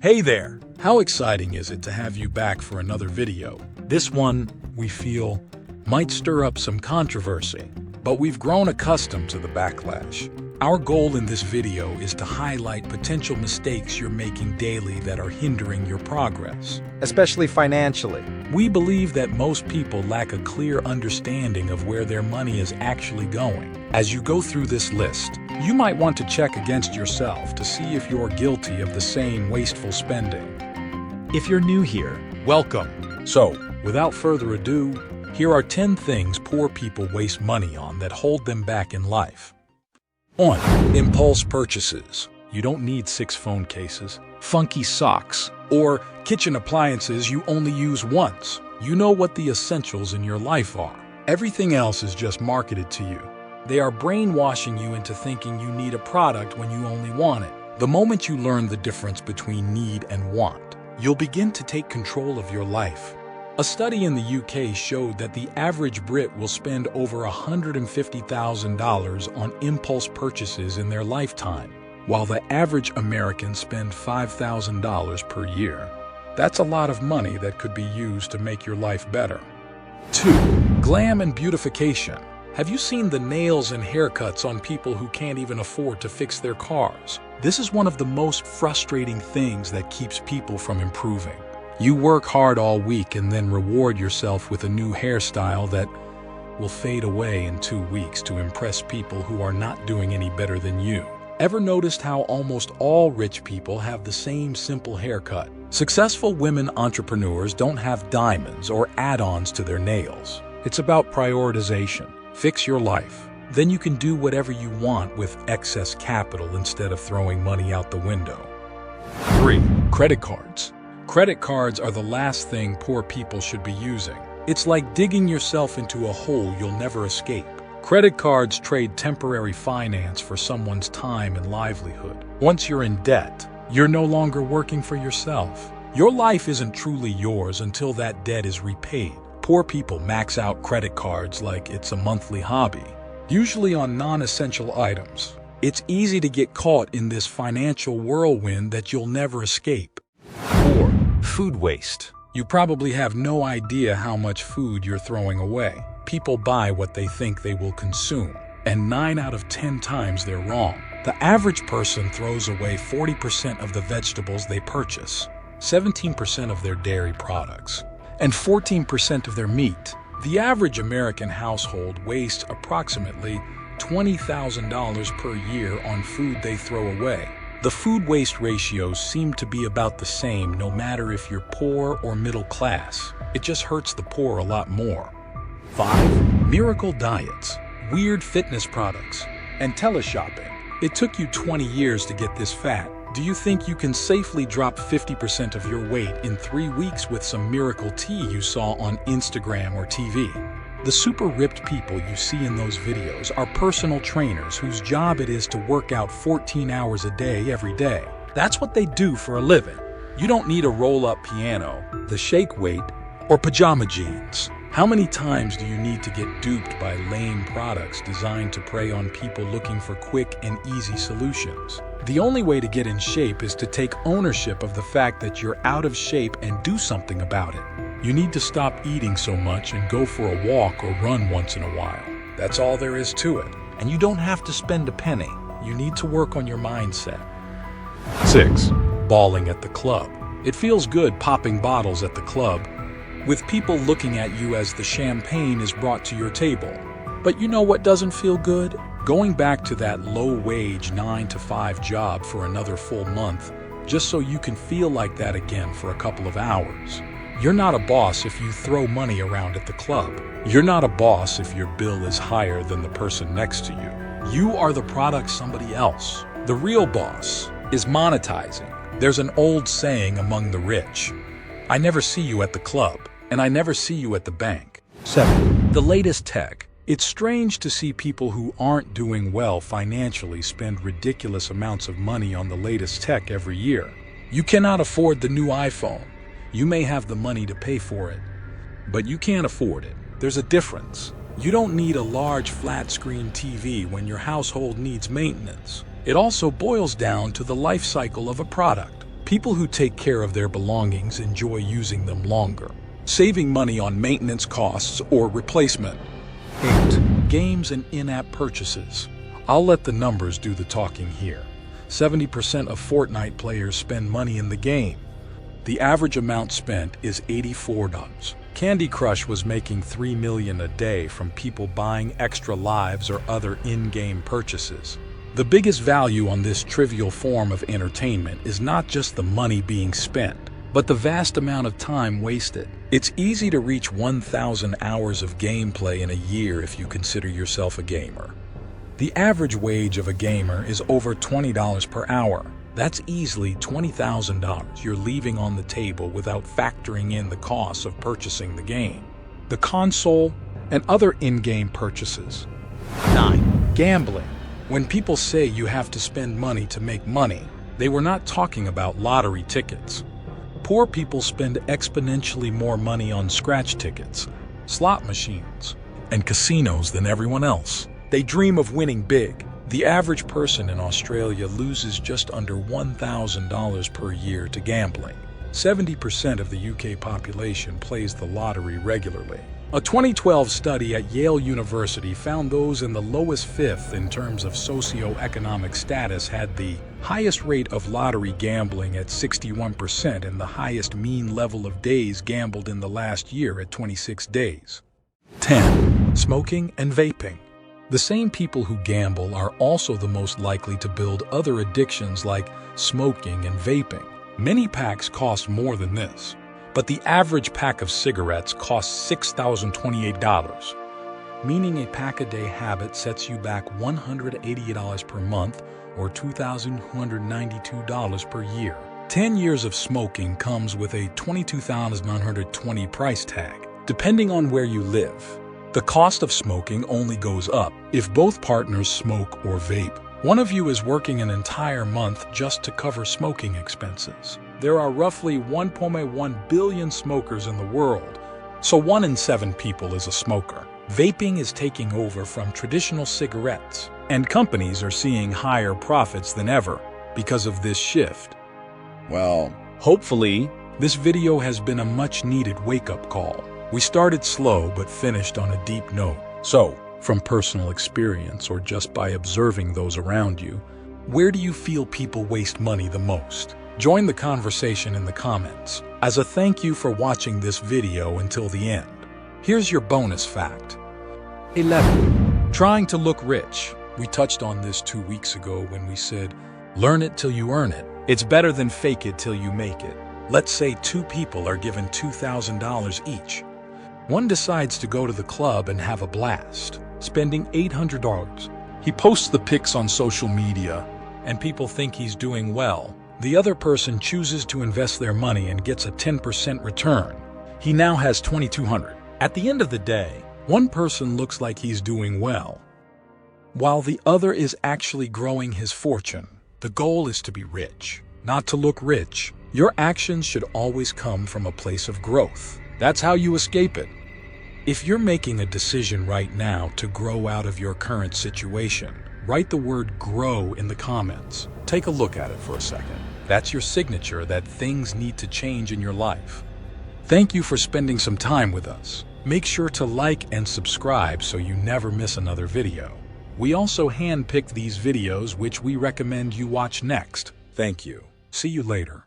Hey there! How exciting is it to have you back for another video? This one, we feel, might stir up some controversy, but we've grown accustomed to the backlash. Our goal in this video is to highlight potential mistakes you're making daily that are hindering your progress. Especially financially. We believe that most people lack a clear understanding of where their money is actually going. As you go through this list, you might want to check against yourself to see if you're guilty of the same wasteful spending. If you're new here, welcome. So, without further ado, here are 10 things poor people waste money on that hold them back in life. 1. Impulse purchases. You don't need 6 phone cases, funky socks, or kitchen appliances you only use once. You know what the essentials in your life are. Everything else is just marketed to you. They are brainwashing you into thinking you need a product when you only want it. The moment you learn the difference between need and want, you'll begin to take control of your life. A study in the UK showed that the average Brit will spend over $150,000 on impulse purchases in their lifetime, while the average American spends $5,000 per year. That's a lot of money that could be used to make your life better. 2. Glam and beautification. Have you seen the nails and haircuts on people who can't even afford to fix their cars? This is one of the most frustrating things that keeps people from improving. You work hard all week and then reward yourself with a new hairstyle that will fade away in 2 weeks to impress people who are not doing any better than you. Ever noticed how almost all rich people have the same simple haircut? Successful women entrepreneurs don't have diamonds or add-ons to their nails. It's about prioritization. Fix your life. Then you can do whatever you want with excess capital instead of throwing money out the window. 3. Credit cards. Credit cards are the last thing poor people should be using. It's like digging yourself into a hole you'll never escape. Credit cards trade temporary finance for someone's time and livelihood. Once you're in debt, you're no longer working for yourself. Your life isn't truly yours until that debt is repaid. Poor people max out credit cards like it's a monthly hobby, usually on non-essential items. It's easy to get caught in this financial whirlwind that you'll never escape. 4. Food waste. You probably have no idea how much food you're throwing away. People buy what they think they will consume, and 9 out of 10 times they're wrong. The average person throws away 40% of the vegetables they purchase, 17% of their dairy products, and 14% of their meat. The average American household wastes approximately $20,000 per year on food they throw away. The food waste ratios seem to be about the same no matter if you're poor or middle class. It just hurts the poor a lot more. 5. Miracle diets, weird fitness products, and teleshopping. It took you 20 years to get this fat. Do you think you can safely drop 50% of your weight in 3 weeks with some miracle tea you saw on Instagram or TV? The super ripped people you see in those videos are personal trainers whose job it is to work out 14 hours a day every day. That's what they do for a living. You don't need a roll-up piano, the shake weight, or pajama jeans. How many times do you need to get duped by lame products designed to prey on people looking for quick and easy solutions? The only way to get in shape is to take ownership of the fact that you're out of shape and do something about it. You need to stop eating so much and go for a walk or run once in a while. That's all there is to it. And you don't have to spend a penny. You need to work on your mindset. 6. Balling at the club. It feels good popping bottles at the club, with people looking at you as the champagne is brought to your table. But you know what doesn't feel good? Going back to that low-wage 9-to-5 job for another full month, just so you can feel like that again for a couple of hours. You're not a boss if you throw money around at the club. You're not a boss if your bill is higher than the person next to you. You are the product somebody else. The real boss is monetizing. There's an old saying among the rich: I never see you at the club, and I never see you at the bank. 7. The latest tech. It's strange to see people who aren't doing well financially spend ridiculous amounts of money on the latest tech every year. You cannot afford the new iPhone. You may have the money to pay for it, but you can't afford it. There's a difference. You don't need a large flat-screen TV when your household needs maintenance. It also boils down to the life cycle of a product. People who take care of their belongings enjoy using them longer, saving money on maintenance costs or replacement. 8. Games and in-app purchases. I'll let the numbers do the talking here. 70% of Fortnite players spend money in the game. The average amount spent is $84. Candy Crush was making $3 million a day from people buying extra lives or other in-game purchases. The biggest value on this trivial form of entertainment is not just the money being spent, but the vast amount of time wasted. It's easy to reach 1,000 hours of gameplay in a year if you consider yourself a gamer. The average wage of a gamer is over $20 per hour. That's easily $20,000 you're leaving on the table without factoring in the costs of purchasing the game, the console, and other in-game purchases. 9. Gambling. When people say you have to spend money to make money, they were not talking about lottery tickets. Poor people spend exponentially more money on scratch tickets, slot machines, and casinos than everyone else. They dream of winning big. The average person in Australia loses just under $1,000 per year to gambling. 70% of the UK population plays the lottery regularly. A 2012 study at Yale University found those in the lowest fifth in terms of socioeconomic status had the highest rate of lottery gambling at 61% and the highest mean level of days gambled in the last year at 26 days. 10. Smoking and vaping. The same people who gamble are also the most likely to build other addictions like smoking and vaping. Many packs cost more than this, but the average pack of cigarettes costs $6,028, meaning a pack-a-day habit sets you back $188 per month or $2,292 per year. 10 years of smoking comes with a $22,920 price tag, depending on where you live. The cost of smoking only goes up if both partners smoke or vape. One of you is working an entire month just to cover smoking expenses. There are roughly 1.1 billion smokers in the world, so 1 in 7 people is a smoker. Vaping is taking over from traditional cigarettes, and companies are seeing higher profits than ever because of this shift. Well, hopefully, this video has been a much-needed wake-up call. We started slow but finished on a deep note. So, from personal experience or just by observing those around you, where do you feel people waste money the most? Join the conversation in the comments. As a thank you for watching this video until the end, here's your bonus fact. 11. Trying to look rich. We touched on this 2 weeks ago when we said, learn it till you earn it. It's better than fake it till you make it. Let's say 2 people are given $2,000 each. One decides to go to the club and have a blast, spending $800. He posts the pics on social media, and people think he's doing well. The other person chooses to invest their money and gets a 10% return. He now has $2,200. At the end of the day, one person looks like he's doing well, while the other is actually growing his fortune. The goal is to be rich, not to look rich. Your actions should always come from a place of growth. That's how you escape it. If you're making a decision right now to grow out of your current situation, write the word grow in the comments. Take a look at it for a second. That's your signature that things need to change in your life. Thank you for spending some time with us. Make sure to like and subscribe so you never miss another video. We also hand-picked these videos which we recommend you watch next. Thank you. See you later.